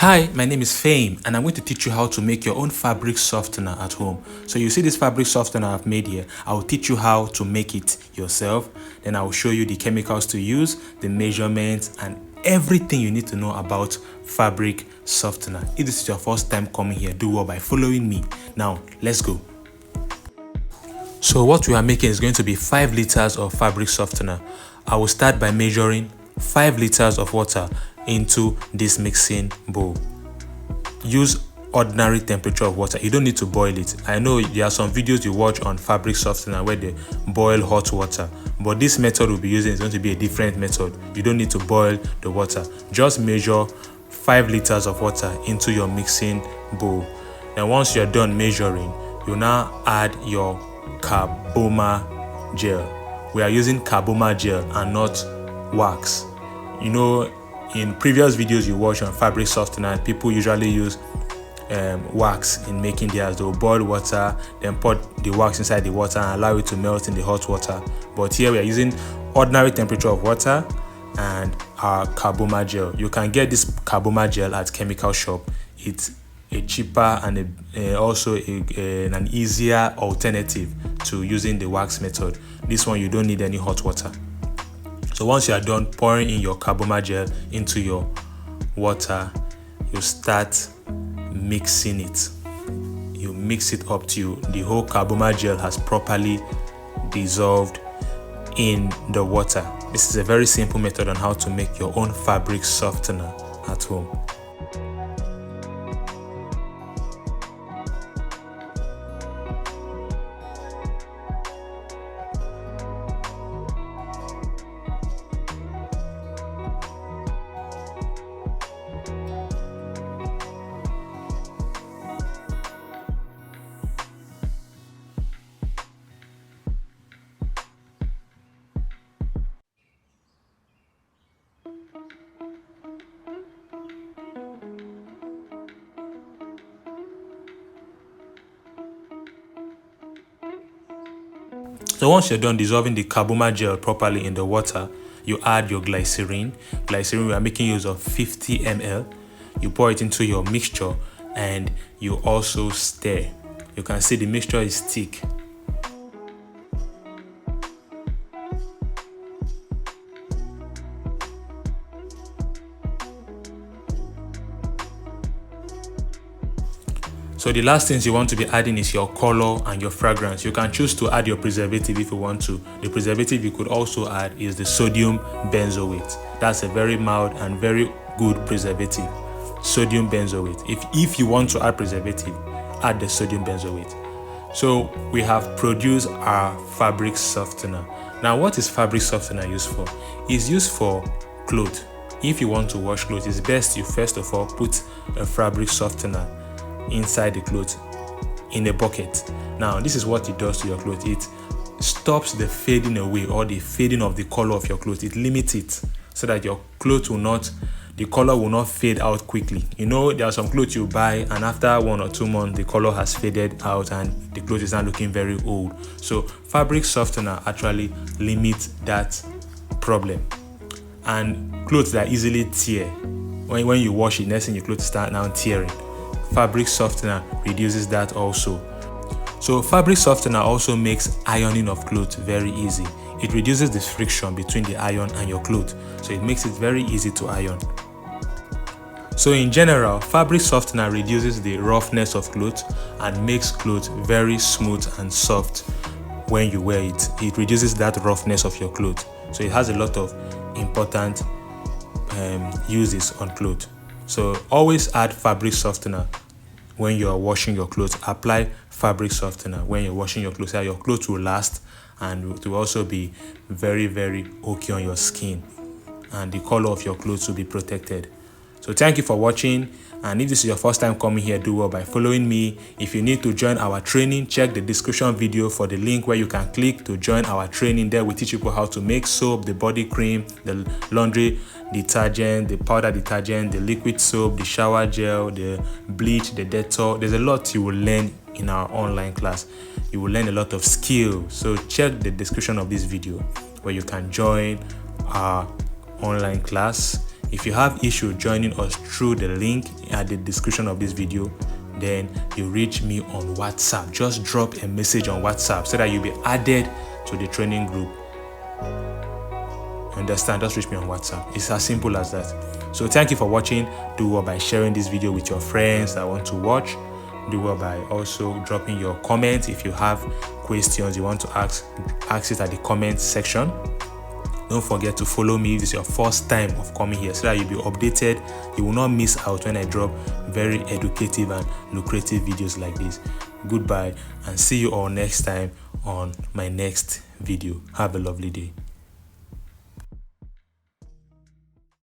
Hi, my name is Fame and I'm going to teach you how to make your own fabric softener at home. So you see this fabric softener I've made here. I'll teach you how to make it yourself. Then I'll show you the chemicals to use, the measurements, and everything you need to know about fabric softener. If this is your first time coming here, do well by following me. Now, let's go. So what we are making is going to be 5 liters of fabric softener. I will start by measuring 5 liters of water into this mixing bowl. Use ordinary temperature of water. You don't need to boil it. I know there are some videos you watch on fabric softener where they boil hot water, but this method we'll be using is going to be a different method. You don't need to boil the water. Just measure 5 liters of water into your mixing bowl. And once you're done measuring, you now add your carboma gel. We are using carboma gel and not wax. You know, in previous videos you watch on fabric softener, people usually use wax in making theirs. They'll boil water, then put the wax inside the water and allow it to melt in the hot water. But here we are using ordinary temperature of water and our carboma gel. You can get this carboma gel at chemical shop. It's a cheaper and also an easier alternative to using the wax method. This one you don't need any hot water. So once you are done pouring in your carboma gel into your water, you start mixing it. You mix it up till the whole carboma gel has properly dissolved in the water. This is a very simple method on how to make your own fabric softener at home. So once you're done dissolving the carboma gel properly in the water, you add your glycerin. Glycerin, we are making use of 50 ml. You pour it into your mixture and you also stir. You can see the mixture is thick. So the last things you want to be adding is your color and your fragrance. You can choose to add your preservative if you want to. The preservative you could also add is the sodium benzoate. That's a very mild and very good preservative. Sodium benzoate. If you want to add preservative, add the sodium benzoate. So we have produced our fabric softener. Now what is fabric softener used for? It's used for clothes. If you want to wash clothes, it's best you first of all put a fabric softener inside the clothes in a bucket. Now this is what it does to your clothes. It stops the fading away or the fading of the color of your clothes. It limits it so that your clothes the color will not fade out quickly. You know, there are some clothes you buy and after 1 or 2 months the color has faded out and the clothes is now looking very old. So fabric softener actually limits that problem. And clothes that easily tear, when you wash it, next thing your clothes start now tearing. Fabric softener reduces that also. So fabric softener also makes ironing of clothes very easy. It reduces the friction between the iron and your clothes, so it makes it very easy to iron. So in general, fabric softener reduces the roughness of clothes and makes clothes very smooth and soft when you wear it. It reduces that roughness of your clothes. So it has a lot of important uses on clothes. So always add fabric softener when you are washing your clothes. Apply fabric softener when you're washing your clothes. So your clothes will last and it will also be very, very okay on your skin. And the color of your clothes will be protected. So thank you for watching. And if this is your first time coming here, do well by following me. If you need to join our training, check the description video for the link where you can click to join our training. There we teach people how to make soap, the body cream, the laundry detergent, the powder detergent, the liquid soap, the shower gel, the bleach, the Dettol. There's a lot you will learn in our online class. You will learn a lot of skills. So check the description of this video where you can join our online class. If you have issue joining us through the link at the description of this video, then you reach me on WhatsApp. Just drop a message on WhatsApp so that you'll be added to the training group. Understand? Just reach me on WhatsApp. It's as simple as that. So thank you for watching. Do well by sharing this video with your friends that want to watch. Do well by also dropping your comments. If you have questions you want to ask it at the comment section. Don't forget to follow me if it's your first time of coming here, so that you'll be updated. You will not miss out when I drop very educative and lucrative videos like this. Goodbye, and see you all next time on my next video. Have a lovely day.